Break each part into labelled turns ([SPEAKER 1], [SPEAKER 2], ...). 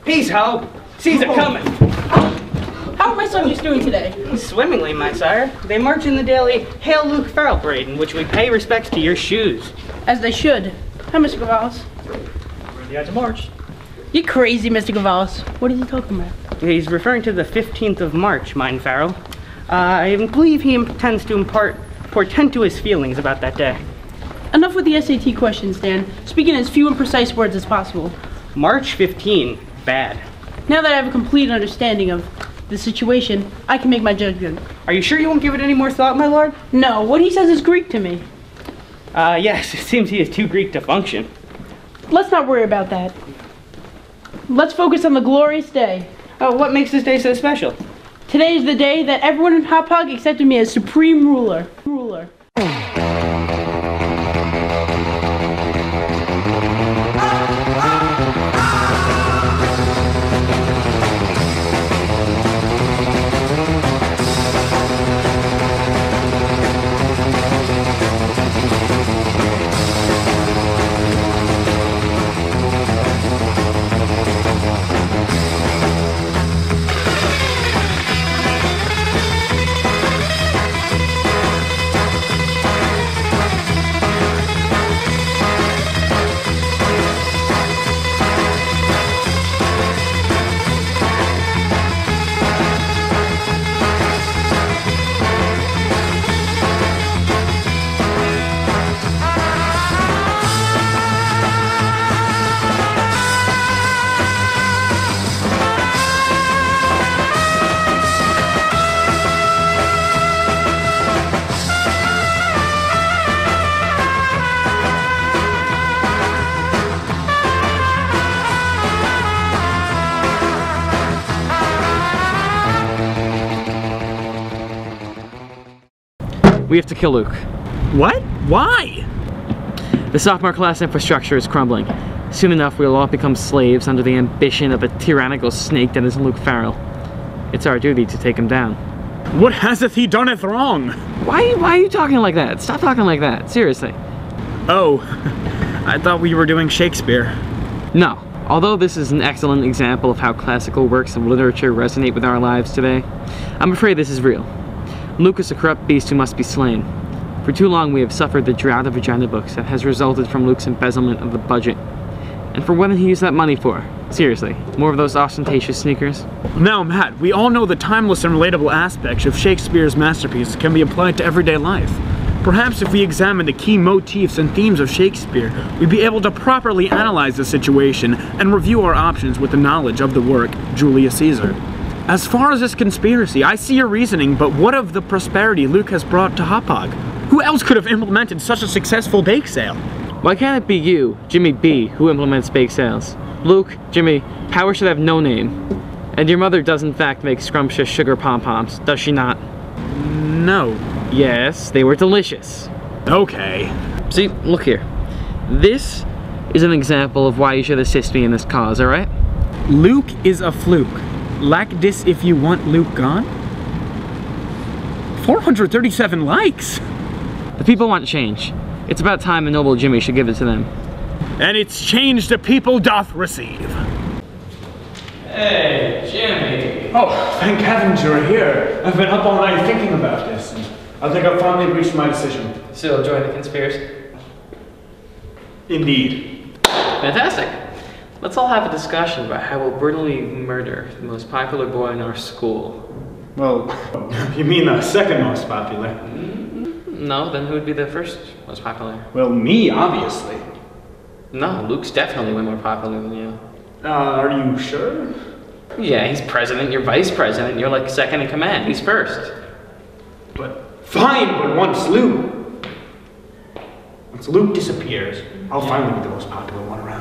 [SPEAKER 1] Peace, Ho! Caesar coming!
[SPEAKER 2] How are my subjects doing today?
[SPEAKER 1] Swimmingly, my sire. They march in the daily Hail Luke Farrell parade, in which we pay respects to your shoes.
[SPEAKER 2] As they should. Hi, Mr. Gavalis.
[SPEAKER 3] Ready to march.
[SPEAKER 2] You crazy, Mr. Gavalis. What is he talking about?
[SPEAKER 1] He's referring to the 15th of March, mine Farrell. I believe he intends to impart portentous feelings about that day.
[SPEAKER 2] Enough with the SAT questions, Dan. Speak in as few and precise words as possible.
[SPEAKER 1] March 15, bad.
[SPEAKER 2] Now that I have a complete understanding of the situation, I can make my judgment.
[SPEAKER 1] Are you sure you won't give it any more thought, my lord?
[SPEAKER 2] No, what he says is Greek to me.
[SPEAKER 1] Yes, it seems he is too Greek to function.
[SPEAKER 2] Let's not worry about that. Let's focus on the glorious day.
[SPEAKER 1] Oh, what makes this day so special?
[SPEAKER 2] Today is the day that everyone in Hauppauge accepted me as supreme ruler.
[SPEAKER 4] We have to kill Luke.
[SPEAKER 3] What? Why?
[SPEAKER 4] The sophomore class infrastructure is crumbling. Soon enough, we'll all become slaves under the ambition of a tyrannical snake that is Luke Farrell. It's our duty to take him down.
[SPEAKER 3] What haseth he done wrong?
[SPEAKER 4] Why are you talking like that? Stop talking like that, seriously.
[SPEAKER 3] Oh, I thought we were doing Shakespeare.
[SPEAKER 4] No. Although this is an excellent example of how classical works of literature resonate with our lives today, I'm afraid this is real. Luke is a corrupt beast who must be slain. For too long we have suffered the drought of agenda books that has resulted from Luke's embezzlement of the budget. And for what did he use that money for? Seriously, more of those ostentatious sneakers?
[SPEAKER 3] Now, Matt, we all know the timeless and relatable aspects of Shakespeare's masterpiece can be applied to everyday life. Perhaps if we examine the key motifs and themes of Shakespeare, we'd be able to properly analyze the situation and review our options with the knowledge of the work Julius Caesar. As far as this conspiracy, I see your reasoning, but what of the prosperity Luke has brought to Hauppauge? Who else could have implemented such a successful bake sale?
[SPEAKER 4] Why can't it be you, Jimmy B, who implements bake sales? Luke, Jimmy, power should have no name. And your mother does in fact make scrumptious sugar pom-poms, does she not?
[SPEAKER 3] No.
[SPEAKER 4] Yes, they were delicious.
[SPEAKER 3] Okay.
[SPEAKER 4] See, look here. This is an example of why you should assist me in this cause, alright?
[SPEAKER 3] Luke is a fluke. Lack this if you want Luke gone? 437 likes!
[SPEAKER 4] The people want change. It's about time the noble Jimmy should give it to them.
[SPEAKER 3] And it's change the people doth receive.
[SPEAKER 5] Hey, Jimmy.
[SPEAKER 6] Oh, thank heavens you're here. I've been up all night thinking about this, and I think I've finally reached my decision.
[SPEAKER 5] Still enjoying the conspiracy?
[SPEAKER 6] Indeed.
[SPEAKER 5] Fantastic. Let's all have a discussion about how we'll brutally murder the most popular boy in our school.
[SPEAKER 6] Well, you mean the second most popular?
[SPEAKER 5] No, then who would be the first most popular?
[SPEAKER 6] Well, me, obviously.
[SPEAKER 5] No, Luke's definitely way more popular than you.
[SPEAKER 6] Are you sure?
[SPEAKER 5] Yeah, he's president, you're vice president, you're like second in command, he's first.
[SPEAKER 6] But fine, but once Luke disappears, I'll finally be the most popular one around.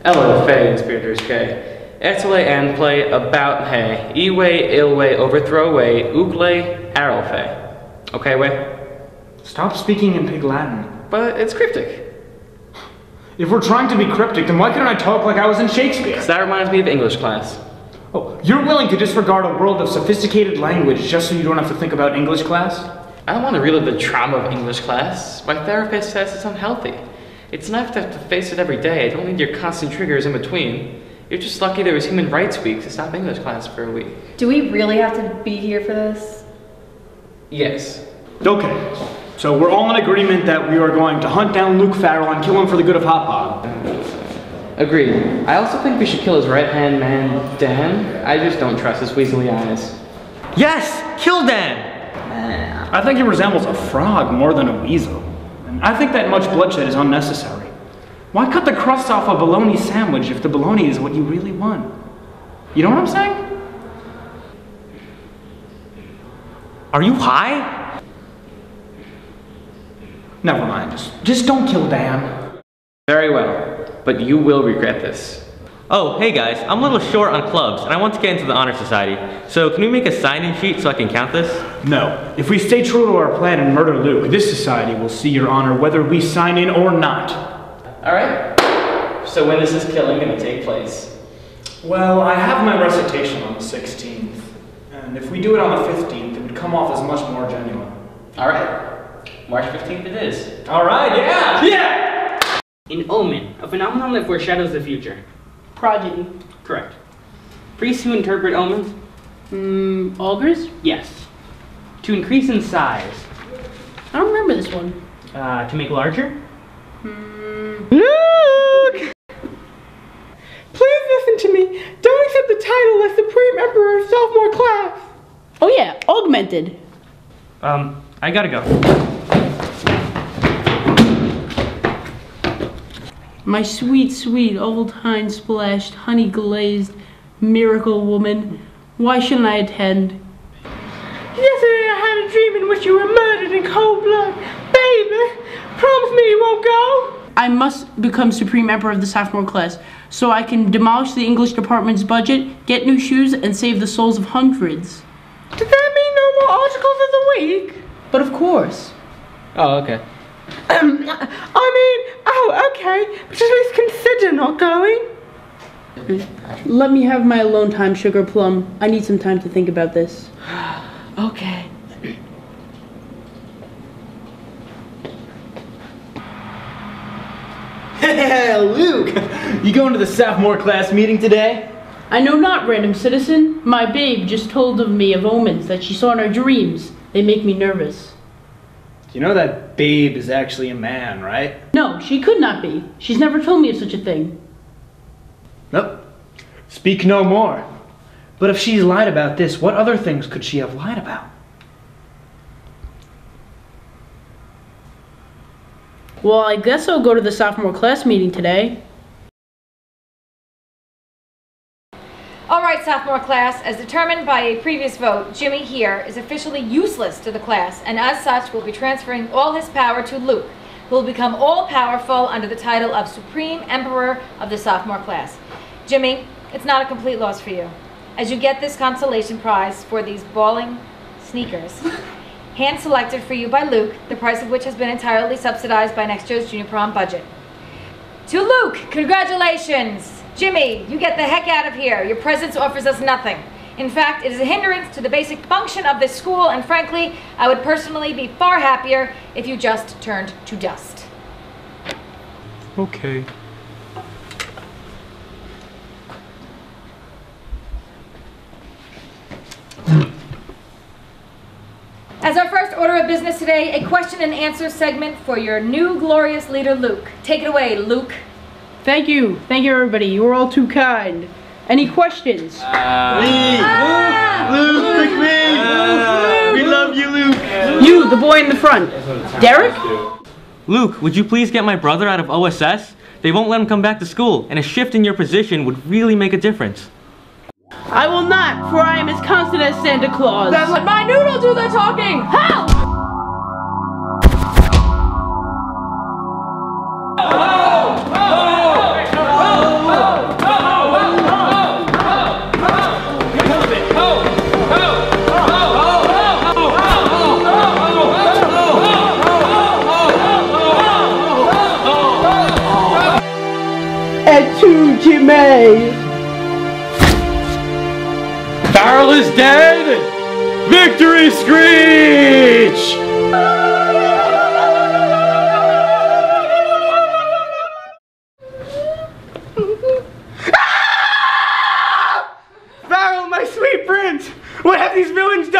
[SPEAKER 5] Ella, Fay, and Spiriters K. Etele and play about hey. E-way, ill-way, overthrow way, uklay, arrow fay. Okay, way?
[SPEAKER 6] Stop speaking in pig Latin.
[SPEAKER 5] But it's cryptic.
[SPEAKER 6] If we're trying to be cryptic, then why couldn't I talk like I was in Shakespeare?
[SPEAKER 5] That reminds me of English class.
[SPEAKER 6] Oh, you're willing to disregard a world of sophisticated language just so you don't have to think about English class?
[SPEAKER 5] I don't want to relive the trauma of English class. My therapist says it's unhealthy. It's enough to have to face it every day. I don't need your constant triggers in between. You're just lucky there was Human Rights Week to stop English class for a week.
[SPEAKER 7] Do we really have to be here for this?
[SPEAKER 5] Yes.
[SPEAKER 6] Okay, so we're all in agreement that we are going to hunt down Luke Farrell and kill him for the good of Hot Pod.
[SPEAKER 5] Agreed. I also think we should kill his right-hand man, Dan. I just don't trust his weaselly eyes.
[SPEAKER 8] Yes! Kill Dan!
[SPEAKER 6] I think he resembles a frog more than a weasel. And I think that much bloodshed is unnecessary. Why cut the crust off a bologna sandwich if the bologna is what you really want? You know what I'm saying?
[SPEAKER 8] Are you high?
[SPEAKER 6] Never mind, just don't kill Dan.
[SPEAKER 5] Very well, but you will regret this.
[SPEAKER 8] Oh, hey guys, I'm a little short on clubs, and I want to get into the Honor Society. So can we make a sign-in sheet so I can count this?
[SPEAKER 6] No. If we stay true to our plan and murder Luke, this society will see your honor whether we sign in or not.
[SPEAKER 5] Alright, so when is this killing going to take place?
[SPEAKER 6] Well, I have my recitation on the 16th. And if we do it on the 15th, it would come off as much more genuine.
[SPEAKER 5] Alright, March 15th it is.
[SPEAKER 6] Alright, yeah! Yeah!
[SPEAKER 1] An omen, a phenomenon that foreshadows the future.
[SPEAKER 2] Progeny.
[SPEAKER 1] Correct. Priests who interpret omens?
[SPEAKER 2] Augurs?
[SPEAKER 1] Yes. To increase in size.
[SPEAKER 2] I don't remember this one.
[SPEAKER 1] To make larger?
[SPEAKER 9] Luke! Please listen to me. Don't accept the title as Supreme Emperor of sophomore class.
[SPEAKER 2] Oh yeah, augmented.
[SPEAKER 1] I gotta go.
[SPEAKER 2] My sweet, sweet, old hind-splashed, honey-glazed miracle woman. Why shouldn't I attend?
[SPEAKER 9] Yesterday I had a dream in which you were murdered in cold blood. Baby, promise me you won't go.
[SPEAKER 2] I must become Supreme Emperor of the sophomore class so I can demolish the English department's budget, get new shoes, and save the souls of hundreds.
[SPEAKER 9] Does that mean no more articles of the week?
[SPEAKER 2] But of course.
[SPEAKER 5] Oh, okay.
[SPEAKER 9] Oh, okay, but at least consider not going.
[SPEAKER 2] Let me have my alone time, Sugar Plum. I need some time to think about this.
[SPEAKER 9] Okay.
[SPEAKER 10] Hey, Luke! You going to the sophomore class meeting today?
[SPEAKER 2] I know not, random citizen. My babe just told of me of omens that she saw in her dreams. They make me nervous.
[SPEAKER 10] You know that babe is actually a man, right?
[SPEAKER 2] No, she could not be. She's never told me of such a thing.
[SPEAKER 10] Nope. Speak no more. But if she's lied about this, what other things could she have lied about?
[SPEAKER 2] Well, I guess I'll go to the sophomore class meeting today.
[SPEAKER 7] All right, sophomore class, as determined by a previous vote, Jimmy here is officially useless to the class, and as such will be transferring all his power to Luke, who will become all-powerful under the title of Supreme Emperor of the sophomore class. Jimmy, it's not a complete loss for you, as you get this consolation prize for these balling sneakers, hand-selected for you by Luke, the price of which has been entirely subsidized by next year's junior prom budget. To Luke, congratulations! Jimmy, you get the heck out of here. Your presence offers us nothing. In fact, it is a hindrance to the basic function of this school, and frankly, I would personally be far happier if you just turned to dust.
[SPEAKER 3] Okay.
[SPEAKER 7] As our first order of business today, a question and answer segment for your new glorious leader, Luke. Take it away, Luke.
[SPEAKER 2] Thank you. Thank you, everybody. You were all too kind. Any questions?
[SPEAKER 10] Luke, we love you, Luke.
[SPEAKER 2] You, the boy in the front. Derek?
[SPEAKER 8] Luke, would you please get my brother out of OSS? They won't let him come back to school, and a shift in your position would really make a difference.
[SPEAKER 2] I will not, for I am as constant as Santa Claus.
[SPEAKER 9] Then let my noodle do the talking.
[SPEAKER 2] Help!
[SPEAKER 9] Et tu, Jimmy?
[SPEAKER 3] Farrell is dead! Victory screech!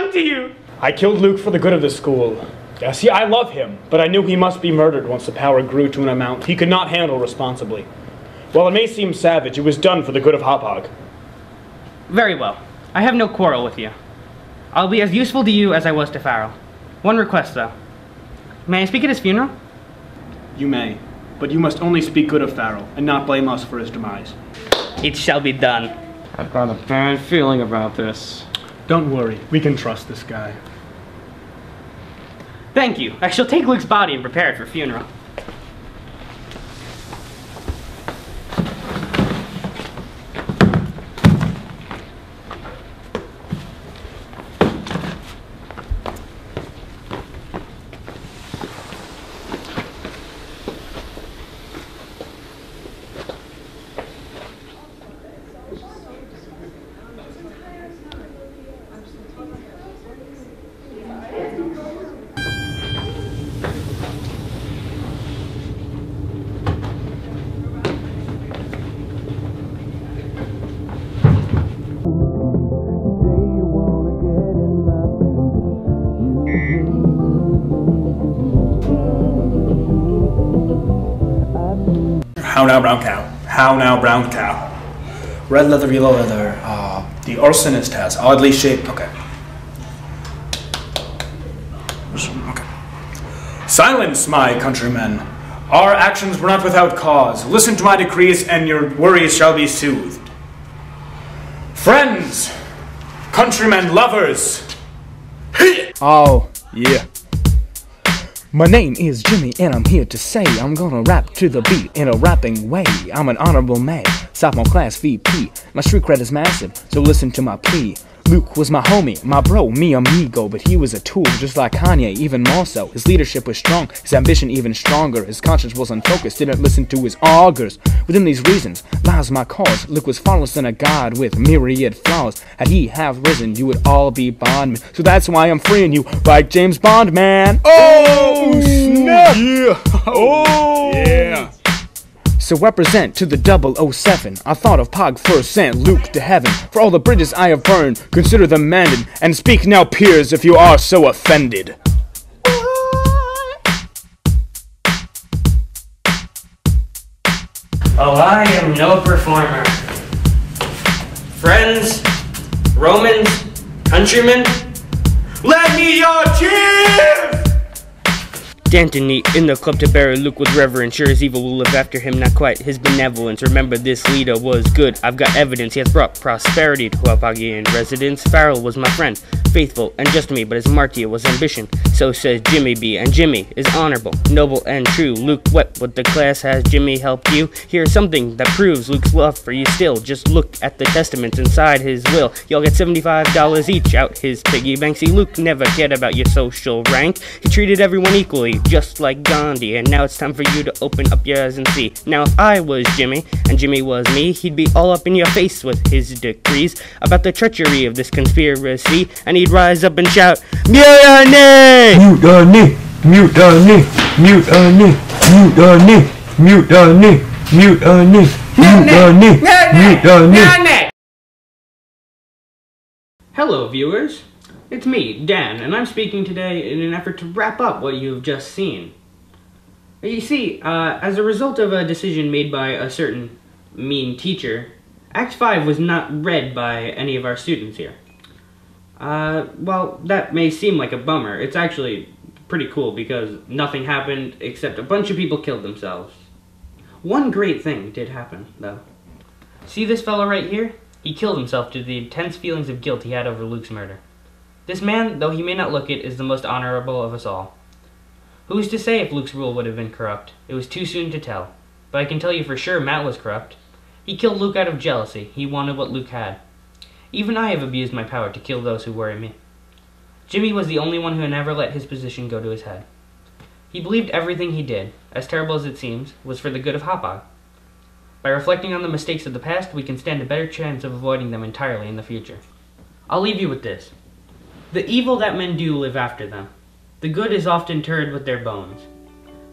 [SPEAKER 9] done to you?
[SPEAKER 6] I killed Luke for the good of the school. Yeah, see, I love him, but I knew he must be murdered once the power grew to an amount he could not handle responsibly. While it may seem savage, it was done for the good of Hop-Hog.
[SPEAKER 1] Very well. I have no quarrel with you. I'll be as useful to you as I was to Farrell. One request, though. May I speak at his funeral?
[SPEAKER 6] You may, but you must only speak good of Farrell, and not blame us for his demise.
[SPEAKER 1] It shall be done.
[SPEAKER 4] I've got a bad feeling about this.
[SPEAKER 6] Don't worry, we can trust this guy.
[SPEAKER 1] Thank you. I shall take Luke's body and prepare it for funeral.
[SPEAKER 6] How now, brown cow? How now, brown cow? Red leather, yellow leather. The arsonist has oddly shaped. Okay. Silence, my countrymen. Our actions were not without cause. Listen to my decrees, and your worries shall be soothed. Friends, countrymen, lovers.
[SPEAKER 10] Oh, yeah. My name is Jimmy, and I'm here to say I'm gonna rap to the beat in a rapping way. I'm an honorable man, sophomore class VP. My street cred is massive, so listen to my plea. Luke was my homie, my bro, mi amigo, but he was a tool, just like Kanye, even more so. His leadership was strong, his ambition even stronger. His conscience was unfocused, didn't listen to his augurs. Within these reasons lies my cause. Luke was flawless and a god with myriad flaws. Had he have risen, you would all be bondmen. So that's why I'm freeing you, like James Bond, man. Oh, snap! Yeah! Oh, yeah! So represent to the 007. I thought of Pog first, sent Luke to heaven. For all the bridges I have burned, consider them mended. And speak now, peers, if you are so offended.
[SPEAKER 1] Oh, I am no performer. Friends, Romans, countrymen, lend me your cheers! D'Antony in the club to bury Luke with reverence. Sure as evil will live after him, not quite his benevolence. Remember, this leader was good. I've got evidence he has brought prosperity to Haupagian residents. Farrell was my friend, faithful and just to me, but his martyr was ambition. So says Jimmy B. And Jimmy is honorable, noble, and true. Luke wept what the class has. Jimmy helped you. Here's something that proves Luke's love for you still. Just look at the testaments inside his will. Y'all get $75 each out his piggy bank. See, Luke never cared about your social rank. He treated everyone equally, just like Gandhi. And now it's time for you to open up your eyes and see. Now if I was Jimmy, and Jimmy was me, he'd be all up in your face with his decrees about the treachery of this conspiracy, and he'd rise up and shout, Mutiny!
[SPEAKER 9] Mutiny! Mutiny! Mutiny! Mutiny! Mutiny! Mutiny! Mutiny! Mutiny!
[SPEAKER 1] Hello, viewers. It's me, Dan, and I'm speaking today in an effort to wrap up what you've just seen. You see, as a result of a decision made by a certain mean teacher, Act 5 was not read by any of our students here. Well, that may seem like a bummer. It's actually pretty cool because nothing happened except a bunch of people killed themselves. One great thing did happen, though. See this fellow right here? He killed himself due to the intense feelings of guilt he had over Luke's murder. This man, though he may not look it, is the most honorable of us all. Who's to say if Luke's rule would have been corrupt? It was too soon to tell. But I can tell you for sure Matt was corrupt. He killed Luke out of jealousy. He wanted what Luke had. Even I have abused my power to kill those who worry me. Jimmy was the only one who never let his position go to his head. He believed everything he did, as terrible as it seems, was for the good of Hauppauge. By reflecting on the mistakes of the past, we can stand a better chance of avoiding them entirely in the future. I'll leave you with this. The evil that men do live after them. The good is often interred with their bones.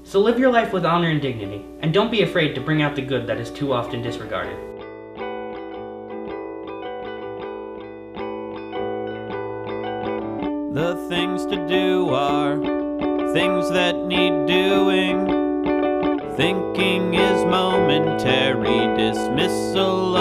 [SPEAKER 1] So live your life with honor and dignity, and don't be afraid to bring out the good that is too often disregarded.
[SPEAKER 11] The things to do are things that need doing. Thinking is momentary, dismissal